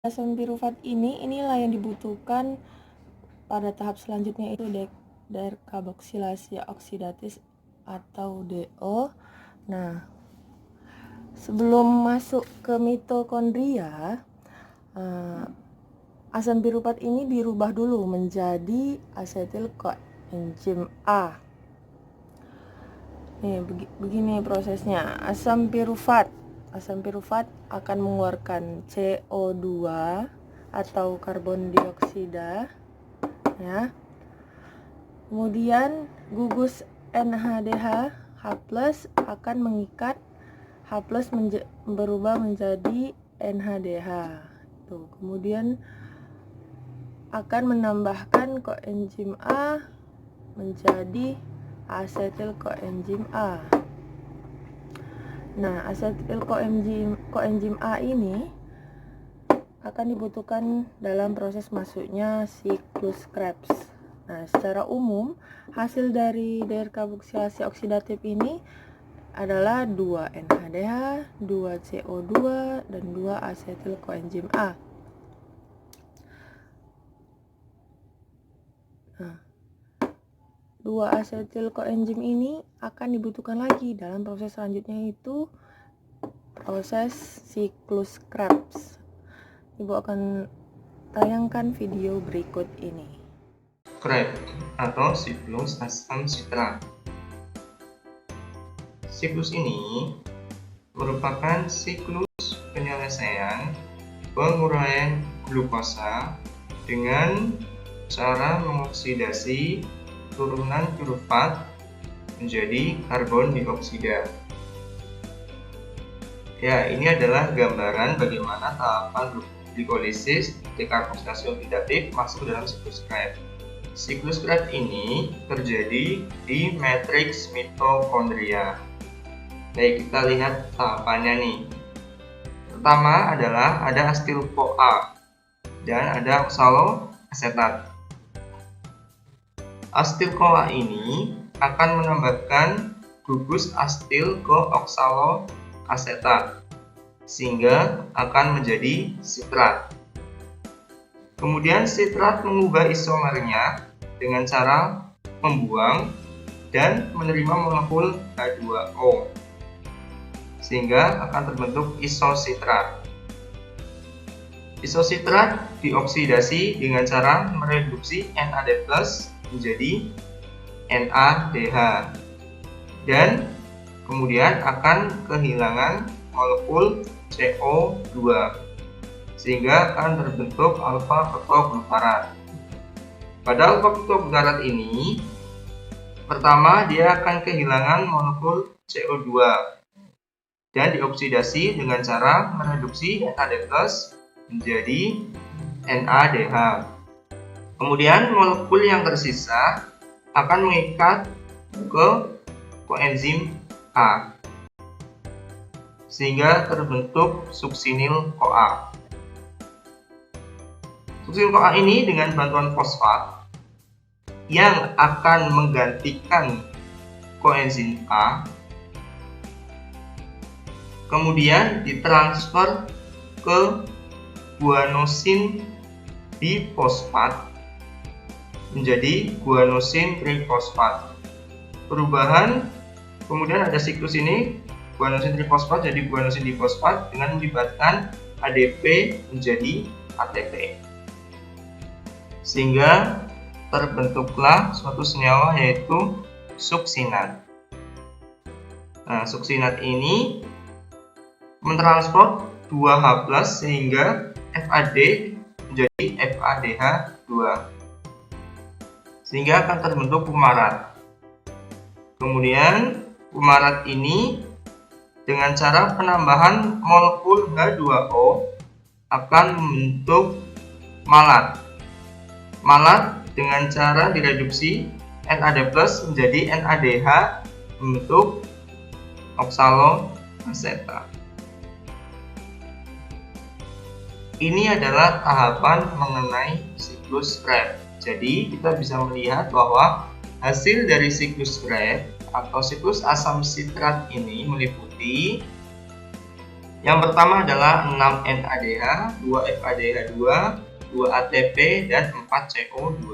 Asam pirufat inilah yang dibutuhkan pada tahap selanjutnya, itu dekarboksilasi oksidatif atau DO. Nah, sebelum masuk ke mitokondria, asam pirufat ini dirubah dulu menjadi asetil koenzim A. Nih, begini prosesnya. Asam pirufat akan mengeluarkan CO2 atau karbon dioksida, ya. Kemudian gugus NADH H+ akan mengikat H+ berubah menjadi NADH. Tuh, kemudian akan menambahkan koenzim A menjadi asetil koenzim A. Nah, asetil koenzim A ini akan dibutuhkan dalam proses masuknya siklus Krebs. Nah, secara umum hasil dari dekarboksilasi oksidatif ini adalah 2 NADH, 2 CO2, dan 2 asetil koenzim A. Nah, 2 asetil koenzim ini akan dibutuhkan lagi dalam proses selanjutnya, yaitu proses siklus Krebs. Ibu akan tayangkan video berikut ini. Krebs atau siklus asam sitrat. Siklus ini merupakan siklus penyelesaian penguraian glukosa dengan cara mengoksidasi turunan pirufat menjadi karbon dioksida. Ya, ini adalah gambaran bagaimana tahapan glikolisis dekarboksilasi oksidatif masuk dalam siklus Krebs. Siklus Krebs ini terjadi di matriks mitokondria. Baik, kita lihat tahapannya nih. Pertama adalah ada asetil-CoA dan ada oksaloasetat. Asetil-CoA ini akan menambahkan gugus asetil ke oksaloasetat sehingga akan menjadi sitrat. Kemudian sitrat mengubah isomernya dengan cara membuang dan menerima molekul H2O sehingga akan terbentuk isositrat. Isositrat dioksidasi dengan cara mereduksi NAD+ menjadi NADH dan kemudian akan kehilangan molekul CO2 sehingga akan terbentuk alfa ketogluparat. Pada alfa ketogluparat ini pertama dia akan kehilangan molekul CO2 dan dioksidasi dengan cara mereduksi NAD+ menjadi NADH. Kemudian molekul yang tersisa akan mengikat ke koenzim A sehingga terbentuk suksinil CoA. Suksinil CoA ini dengan bantuan fosfat yang akan menggantikan koenzim A kemudian ditransfer ke guanosin difosfat menjadi guanosin trifosfat. Perubahan kemudian ada siklus ini, guanosin trifosfat jadi guanosin difosfat dengan melibatkan ADP menjadi ATP sehingga terbentuklah suatu senyawa yaitu suksinat. Nah, suksinat ini mentransfer 2H+ sehingga FAD menjadi FADH2 sehingga akan terbentuk fumarat. Kemudian fumarat ini dengan cara penambahan molekul H2O akan membentuk malat. Malat dengan cara direduksi NAD+ menjadi NADH membentuk oksaloasetat. Ini adalah tahapan mengenai siklus Krebs. Jadi kita bisa melihat bahwa hasil dari siklus Krebs atau siklus asam sitrat ini meliputi Yang pertama adalah 6 NADH, 2 FADH2, 2 ATP, dan 4 CO2.